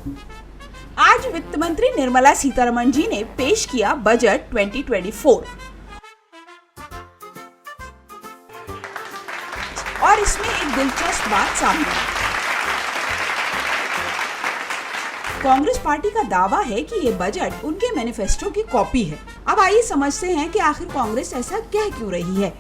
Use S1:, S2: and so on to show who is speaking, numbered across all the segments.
S1: आज वित्त मंत्री निर्मला सीतारमण जी ने पेश किया बजट 2024 और इसमें एक दिलचस्प बात सामने आई। कांग्रेस पार्टी का दावा है कि ये बजट उनके मैनिफेस्टो की कॉपी है। अब आइए समझते हैं कि आखिर कांग्रेस ऐसा कह क्यों रही है।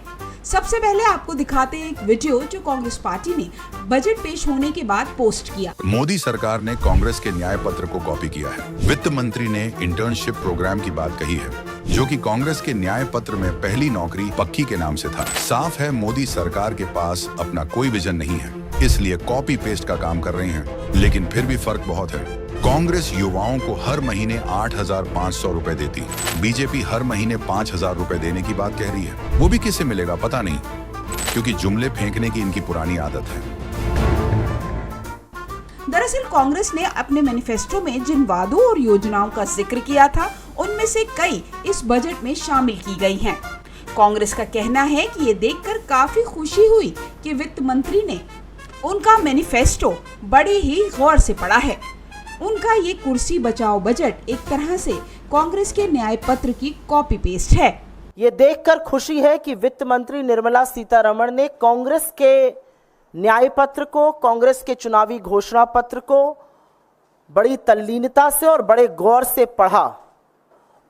S1: सबसे पहले आपको दिखाते हैं एक वीडियो जो कांग्रेस पार्टी ने बजट पेश होने के बाद पोस्ट किया।
S2: मोदी सरकार ने कांग्रेस के न्याय पत्र को कॉपी किया है। वित्त मंत्री ने इंटर्नशिप प्रोग्राम की बात कही है, जो कि कांग्रेस के न्याय पत्र में पहली नौकरी पक्की के नाम से था। साफ है मोदी सरकार के पास अपना कोई विजन नहीं है, इसलिए कॉपी पेस्ट का काम कर रहे हैं। लेकिन फिर भी फर्क बहुत है। कांग्रेस युवाओं को हर महीने 8,500 रुपए देती, बीजेपी हर महीने 5,000 रुपए देने की बात कह रही है। वो भी किसे मिलेगा पता नहीं, क्योंकि जुमले फेंकने की इनकी पुरानी आदत है।
S1: दरअसल कांग्रेस ने अपने मैनिफेस्टो में जिन वादों और योजनाओं का जिक्र किया था, उनमें से कई इस बजट में शामिल की गई हैं। कांग्रेस का कहना है कि ये देखकर काफी खुशी हुई कि वित्त मंत्री ने उनका मैनिफेस्टो बड़े ही गौर से पढ़ा है। उनका ये कुर्सी बचाओ बजट एक तरह से कांग्रेस के न्याय पत्र की कॉपी पेस्ट है।
S3: ये देखकर खुशी है कि वित्त मंत्री निर्मला सीतारमण ने कांग्रेस के न्याय पत्र को, कांग्रेस के चुनावी घोषणा पत्र को बड़ी तल्लीनता से और बड़े गौर से पढ़ा।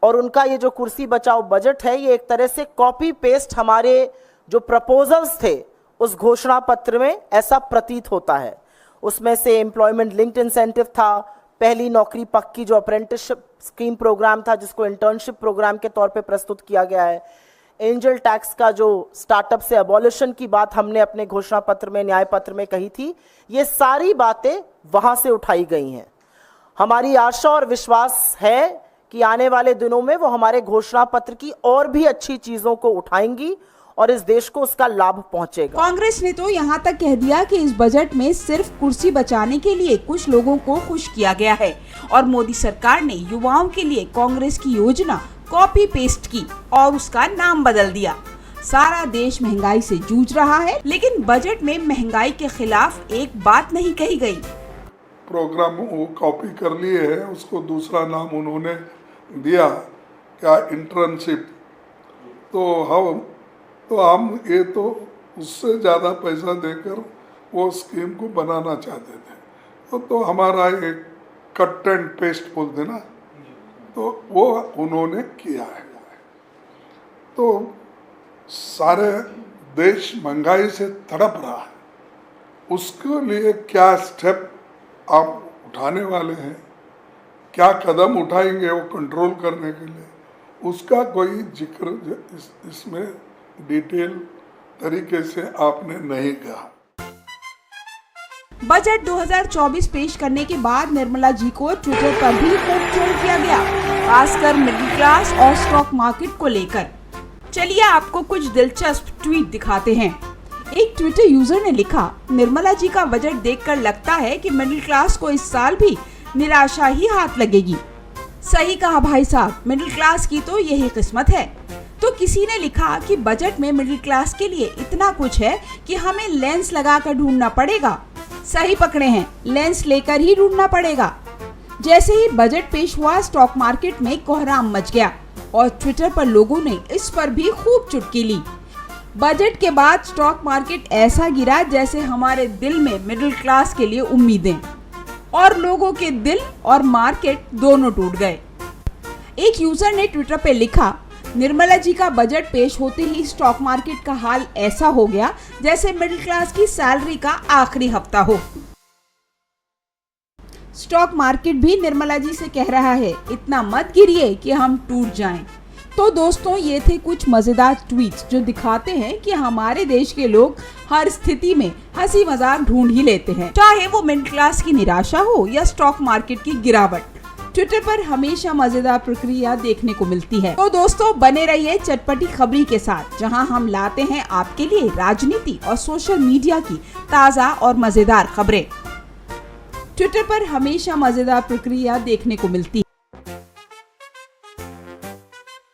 S3: और उनका ये जो कुर्सी बचाओ बजट है, ये एक तरह से कॉपी पेस्ट हमारे जो प्रपोजल्स थे उस घोषणा पत्र में, ऐसा प्रतीत होता है। उसमें से एम्प्लॉयमेंट लिंक्ड इंसेंटिव था, पहली नौकरी पक्की जो अप्रेंटिसशिप स्कीम प्रोग्राम था जिसको इंटर्नशिप प्रोग्राम के तौर पे प्रस्तुत किया गया है, एंजल टैक्स का जो स्टार्टअप से अबॉलिशन की बात हमने अपने घोषणा पत्र में, न्याय पत्र में कही थी, ये सारी बातें वहां से उठाई गई हैं। हमारी आशा और विश्वास है कि आने वाले दिनों में वो हमारे घोषणा पत्र की और भी अच्छी चीजों को उठाएंगी और इस देश को उसका लाभ पहुंचेगा।
S1: कांग्रेस ने तो यहाँ तक कह दिया कि इस बजट में सिर्फ कुर्सी बचाने के लिए कुछ लोगों को खुश किया गया है और मोदी सरकार ने युवाओं के लिए कांग्रेस की योजना कॉपी पेस्ट की और उसका नाम बदल दिया। सारा देश महंगाई से जूझ रहा है, लेकिन बजट में महंगाई के खिलाफ एक बात नहीं कही गई।
S4: प्रोग्राम वो कॉपी कर लिए है, उसको दूसरा नाम उन्होंने दिया क्या, इंटर्नशिप। तो हम ये तो उससे ज़्यादा पैसा देकर वो स्कीम को बनाना चाहते थे। तो हमारा एक कट एंड पेस्ट बोलते ना, तो वो उन्होंने किया है। तो सारे देश महंगाई से तड़प रहा है, उसके लिए क्या स्टेप आप उठाने वाले हैं, क्या कदम उठाएंगे वो कंट्रोल करने के लिए, उसका कोई जिक्र इसमें डिटेल तरीके से आपने नहीं कहा।
S1: बजट 2024 पेश करने के बाद निर्मला जी को ट्विटर पर भी खूब ट्रोल किया गया, खासकर मिडिल क्लास और स्टॉक मार्केट को लेकर। चलिए आपको कुछ दिलचस्प ट्वीट दिखाते हैं। एक ट्विटर यूजर ने लिखा, निर्मला जी का बजट देखकर लगता है कि मिडिल क्लास को इस साल भी निराशा ही हाथ लगेगी। सही कहा भाई साहब, मिडिल क्लास की तो यही किस्मत है। तो किसी ने लिखा कि बजट में मिडिल क्लास के लिए इतना कुछ है कि हमें लेंस लगाकर ढूंढना पड़ेगा। सही पकड़े हैं, लेंस लेकर ही ढूंढना पड़ेगा। जैसे ही बजट पेश हुआ, स्टॉक मार्केट में कोहराम मच गया और ट्विटर पर लोगों ने इस पर भी खूब चुटकी ली। बजट के बाद स्टॉक मार्केट ऐसा गिरा जैसे हमारे दिल में मिडिल क्लास के लिए उम्मीदें और लोगों के दिल और मार्केट दोनों टूट गए। एक यूजर ने ट्विटर पे लिखा, निर्मला जी का बजट पेश होते ही स्टॉक मार्केट का हाल ऐसा हो गया जैसे मिडिल क्लास की सैलरी का आखिरी हफ्ता हो। स्टॉक मार्केट भी निर्मला जी से कह रहा है, इतना मत गिरिए कि हम टूट जाएं। तो दोस्तों, ये थे कुछ मजेदार ट्वीट्स जो दिखाते हैं कि हमारे देश के लोग हर स्थिति में हंसी मजाक ढूंढ ही लेते हैं, चाहे वो मिडिल क्लास की निराशा हो या स्टॉक मार्केट की गिरावट। ट्विटर पर हमेशा मजेदार प्रक्रिया देखने को मिलती है। तो दोस्तों, बने रहिए चटपटी खबरी के साथ, जहां हम लाते हैं आपके लिए राजनीति और सोशल मीडिया की ताज़ा और मजेदार खबरें। ट्विटर पर हमेशा मजेदार प्रक्रिया देखने को मिलती है।